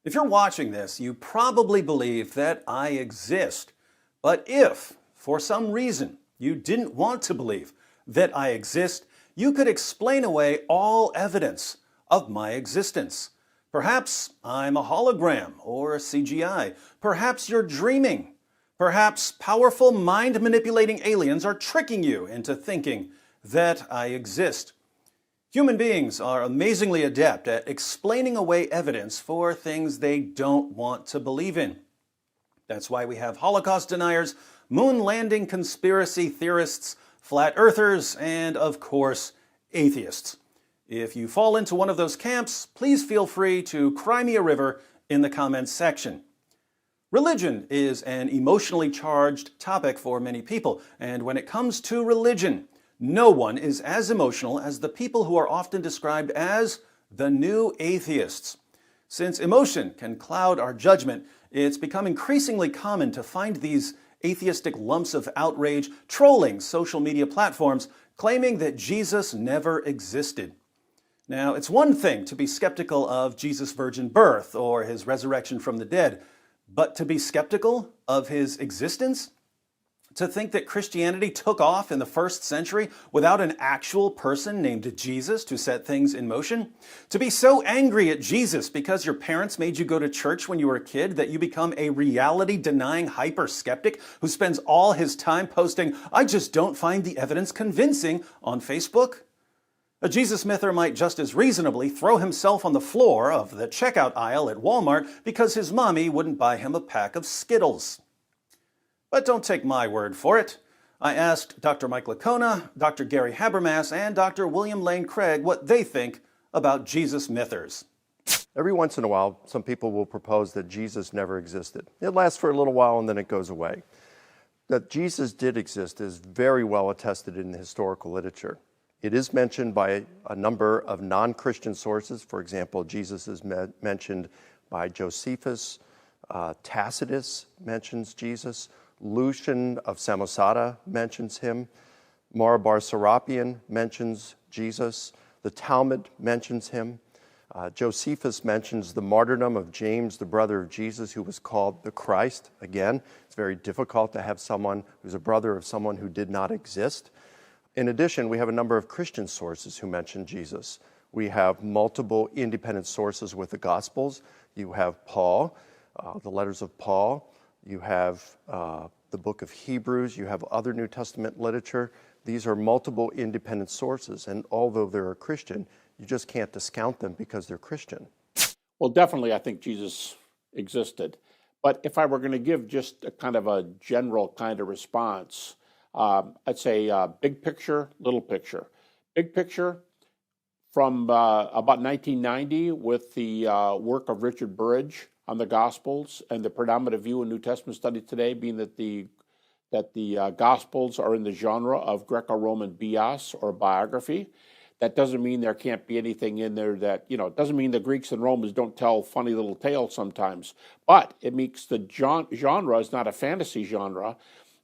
If you're watching this, you probably believe that I exist. But if, for some reason, you didn't want to believe that I exist, you could explain away all evidence of my existence. Perhaps I'm a hologram or a CGI. Perhaps you're dreaming. Perhaps powerful mind-manipulating aliens are tricking you into thinking that I exist. Human beings are amazingly adept at explaining away evidence for things they don't want to believe in. That's why we have Holocaust deniers, moon landing conspiracy theorists, flat earthers, and of course, atheists. If you fall into one of those camps, please feel free to cry me a river in the comments section. Religion is an emotionally charged topic for many people, and when it comes to religion, no one is as emotional as the people who are often described as the new atheists. Since emotion can cloud our judgment, it's become increasingly common to find these atheistic lumps of outrage trolling social media platforms, claiming that Jesus never existed. Now, it's one thing to be skeptical of Jesus' virgin birth or his resurrection from the dead, but to be skeptical of his existence? To think that Christianity took off in the first century without an actual person named Jesus to set things in motion? To be so angry at Jesus because your parents made you go to church when you were a kid that you become a reality-denying hyper-skeptic who spends all his time posting, "I just don't find the evidence convincing," on Facebook? A Jesus myther might just as reasonably throw himself on the floor of the checkout aisle at Walmart because his mommy wouldn't buy him a pack of Skittles. But don't take my word for it. I asked Dr. Mike Licona, Dr. Gary Habermas, and Dr. William Lane Craig what they think about Jesus mythers. Every once in a while, some people will propose that Jesus never existed. It lasts for a little while and then it goes away. That Jesus did exist is very well attested in the historical literature. It is mentioned by a number of non-Christian sources. For example, Jesus is mentioned by Josephus. Tacitus mentions Jesus. Lucian of Samosata mentions him. Marabar Serapion mentions Jesus. The Talmud mentions him. Josephus mentions the martyrdom of James, the brother of Jesus, who was called the Christ. Again, it's very difficult to have someone who's a brother of someone who did not exist. In addition, we have a number of Christian sources who mention Jesus. We have multiple independent sources with the Gospels. You have Paul, the letters of Paul. You have the book of Hebrews. You have other New Testament literature. These are multiple independent sources, and although they're a Christian, you just can't discount them because they're Christian. Well, definitely, I think Jesus existed. But if I were going to give just a kind of a general kind of response, I'd say big picture, little picture. Big picture, from about 1990 with the work of Richard Burridge on the Gospels, and the predominant view in New Testament study today being that the Gospels are in the genre of Greco-Roman bios or biography. That doesn't mean there can't be anything in there that, it doesn't mean the Greeks and Romans don't tell funny little tales sometimes, but it makes the genre is not a fantasy genre.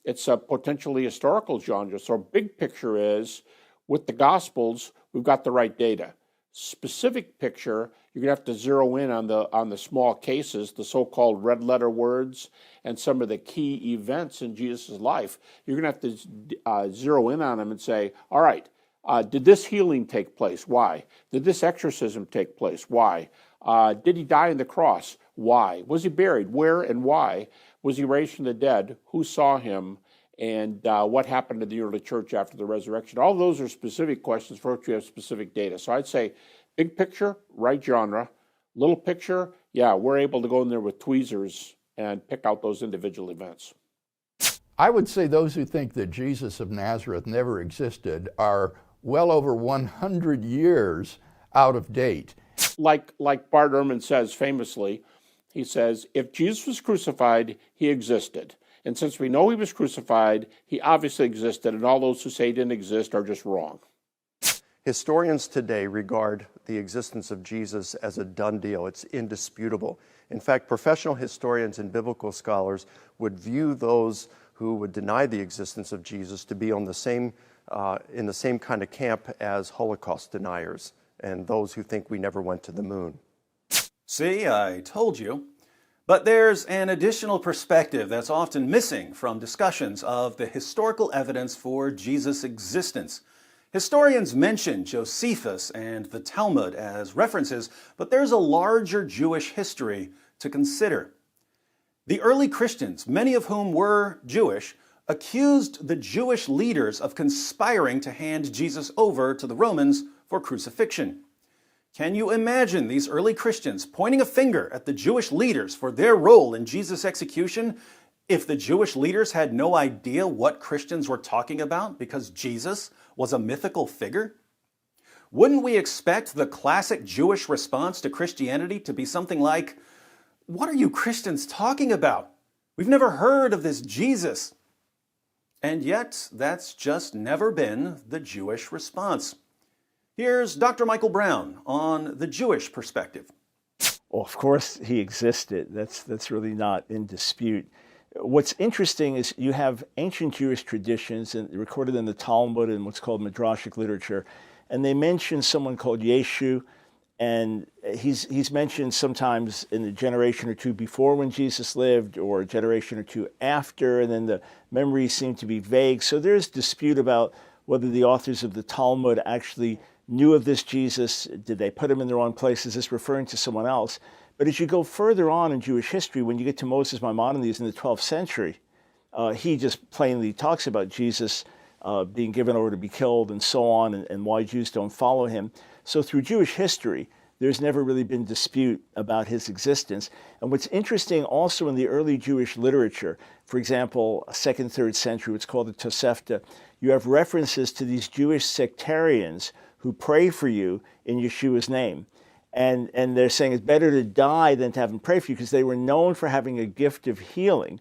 It's a potentially historical genre. So big picture is, with the Gospels, we've got the right data. Specific picture, you're going to have to zero in on the small cases, the so-called red letter words, and some of the key events in Jesus' life. You're going to have to zero in on them and say, all right, did this healing take place? Why? Did this exorcism take place? Why? Did he die on the cross? Why? Was he buried? Where and why? Was he raised from the dead? Who saw him? And what happened to the early church after the resurrection? All those are specific questions for which we have specific data. So I'd say big picture, right genre. Little picture, yeah, we're able to go in there with tweezers and pick out those individual events. I would say those who think that Jesus of Nazareth never existed are well over 100 years out of date. Like Bart Ehrman says famously, he says, if Jesus was crucified, he existed. And since we know he was crucified, he obviously existed, and all those who say he didn't exist are just wrong. Historians today regard the existence of Jesus as a done deal. It's indisputable. In fact, professional historians and biblical scholars would view those who would deny the existence of Jesus to be on the same, in the same kind of camp as Holocaust deniers and those who think we never went to the moon. See, I told you. But there's an additional perspective that's often missing from discussions of the historical evidence for Jesus' existence. Historians mention Josephus and the Talmud as references, but there's a larger Jewish history to consider. The early Christians, many of whom were Jewish, accused the Jewish leaders of conspiring to hand Jesus over to the Romans for crucifixion. Can you imagine these early Christians pointing a finger at the Jewish leaders for their role in Jesus' execution if the Jewish leaders had no idea what Christians were talking about because Jesus was a mythical figure? Wouldn't we expect the classic Jewish response to Christianity to be something like, "What are you Christians talking about? We've never heard of this Jesus." And yet, that's just never been the Jewish response. Here's Dr. Michael Brown on the Jewish perspective. Well, of course he existed. That's really not in dispute. What's interesting is you have ancient Jewish traditions recorded in the Talmud and what's called Midrashic literature, and they mention someone called Yeshu, and he's mentioned sometimes in a generation or two before when Jesus lived or a generation or two after, and then the memories seem to be vague. So there's dispute about whether the authors of the Talmud actually knew of this Jesus. Did they put him in the wrong place? Is this referring to someone else? But as you go further on in Jewish history, when you get to Moses Maimonides in the 12th century, he just plainly talks about Jesus being given over to be killed and so on, and why Jews don't follow him. So through Jewish history, there's never really been dispute about his existence. And what's interesting also in the early Jewish literature, for example, 2nd, 3rd century, what's called the Tosefta, you have references to these Jewish sectarians who pray for you in Yeshua's name. And they're saying it's better to die than to have him pray for you because they were known for having a gift of healing.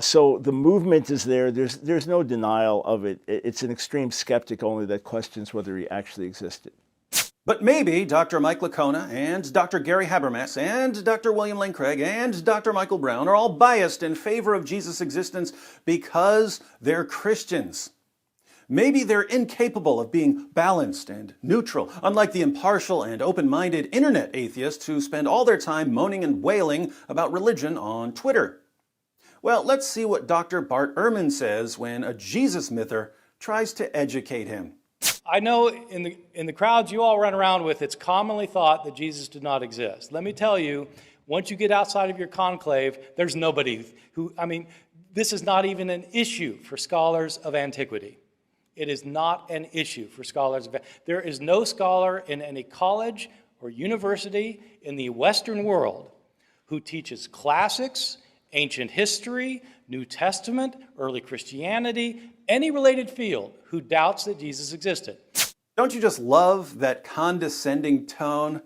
So the movement is there. There's no denial of it. It's an extreme skeptic only that questions whether he actually existed. But maybe Dr. Mike Licona and Dr. Gary Habermas and Dr. William Lane Craig and Dr. Michael Brown are all biased in favor of Jesus' existence because they're Christians. Maybe they're incapable of being balanced and neutral, unlike the impartial and open-minded internet atheists who spend all their time moaning and wailing about religion on Twitter. Well, let's see what Dr. Bart Ehrman says when a Jesus myther tries to educate him. I know in the crowds you all run around with, it's commonly thought that Jesus did not exist. Let me tell you, once you get outside of your conclave, there's nobody this is not even an issue for scholars of antiquity. It is not an issue for scholars. There is no scholar in any college or university in the Western world who teaches classics, ancient history, New Testament, early Christianity, any related field who doubts that Jesus existed. Don't you just love that condescending tone?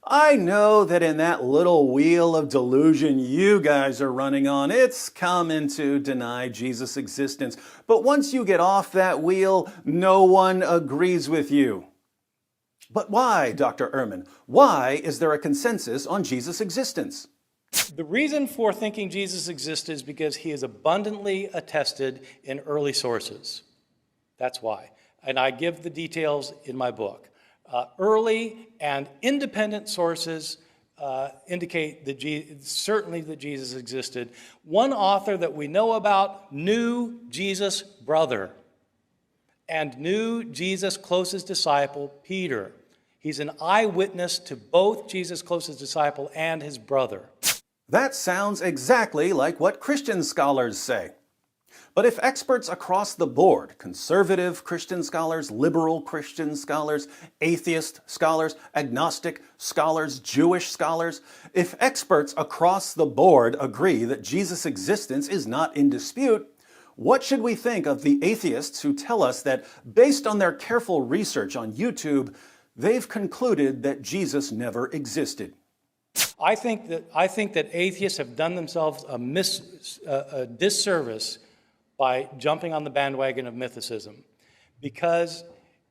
I know that in that little wheel of delusion you guys are running on, it's common to deny Jesus' existence. But once you get off that wheel, no one agrees with you. But why, Dr. Ehrman? Why is there a consensus on Jesus' existence? The reason for thinking Jesus existed is because he is abundantly attested in early sources. That's why. And I give the details in my book. Early and independent sources indicate that certainly that Jesus existed. One author that we know about knew Jesus' brother and knew Jesus' closest disciple, Peter. He's an eyewitness to both Jesus' closest disciple and his brother. That sounds exactly like what Christian scholars say. But if experts across the board, conservative Christian scholars, liberal Christian scholars, atheist scholars, agnostic scholars, Jewish scholars, if experts across the board agree that Jesus' existence is not in dispute, what should we think of the atheists who tell us that, based on their careful research on YouTube, they've concluded that Jesus never existed? I think that atheists have done themselves a disservice by jumping on the bandwagon of mythicism, because,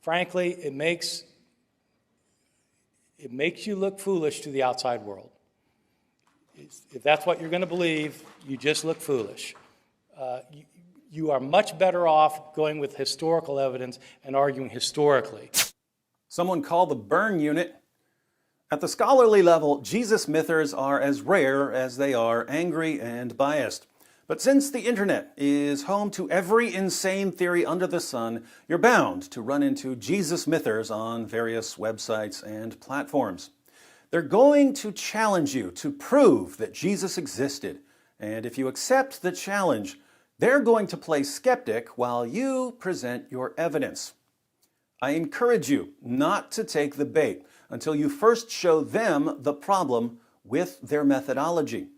frankly, it makes you look foolish to the outside world. If that's what you're going to believe, you just look foolish. You are much better off going with historical evidence and arguing historically. Someone call the burn unit. At the scholarly level, Jesus mythers are as rare as they are angry and biased. But since the internet is home to every insane theory under the sun, you're bound to run into Jesus mythers on various websites and platforms. They're going to challenge you to prove that Jesus existed. And if you accept the challenge, they're going to play skeptic while you present your evidence. I encourage you not to take the bait until you first show them the problem with their methodology.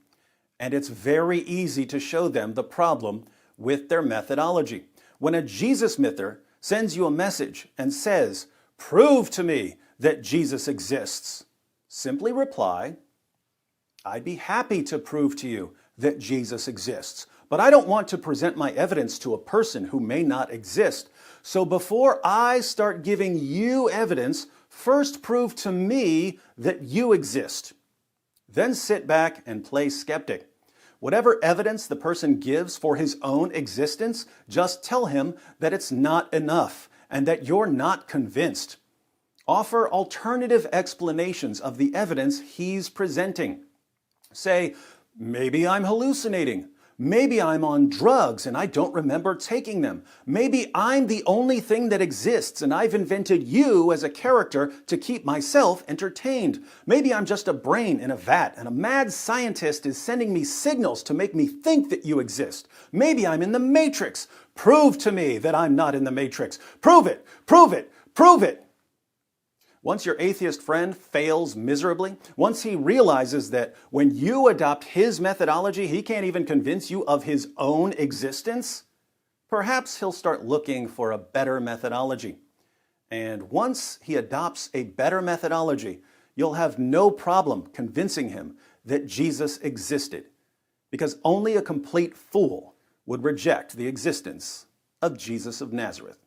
And it's very easy to show them the problem with their methodology. When a Jesus myther sends you a message and says, "Prove to me that Jesus exists," simply reply, "I'd be happy to prove to you that Jesus exists, but I don't want to present my evidence to a person who may not exist. So before I start giving you evidence, first prove to me that you exist." Then sit back and play skeptic. Whatever evidence the person gives for his own existence, just tell him that it's not enough and that you're not convinced. Offer alternative explanations of the evidence he's presenting. Say, "Maybe I'm hallucinating. Maybe I'm on drugs and I don't remember taking them. Maybe I'm the only thing that exists and I've invented you as a character to keep myself entertained. Maybe I'm just a brain in a vat and a mad scientist is sending me signals to make me think that you exist. Maybe I'm in the Matrix. Prove to me that I'm not in the Matrix. Prove it, prove it, prove it." Once your atheist friend fails miserably, once he realizes that when you adopt his methodology, he can't even convince you of his own existence, perhaps he'll start looking for a better methodology. And once he adopts a better methodology, you'll have no problem convincing him that Jesus existed, because only a complete fool would reject the existence of Jesus of Nazareth.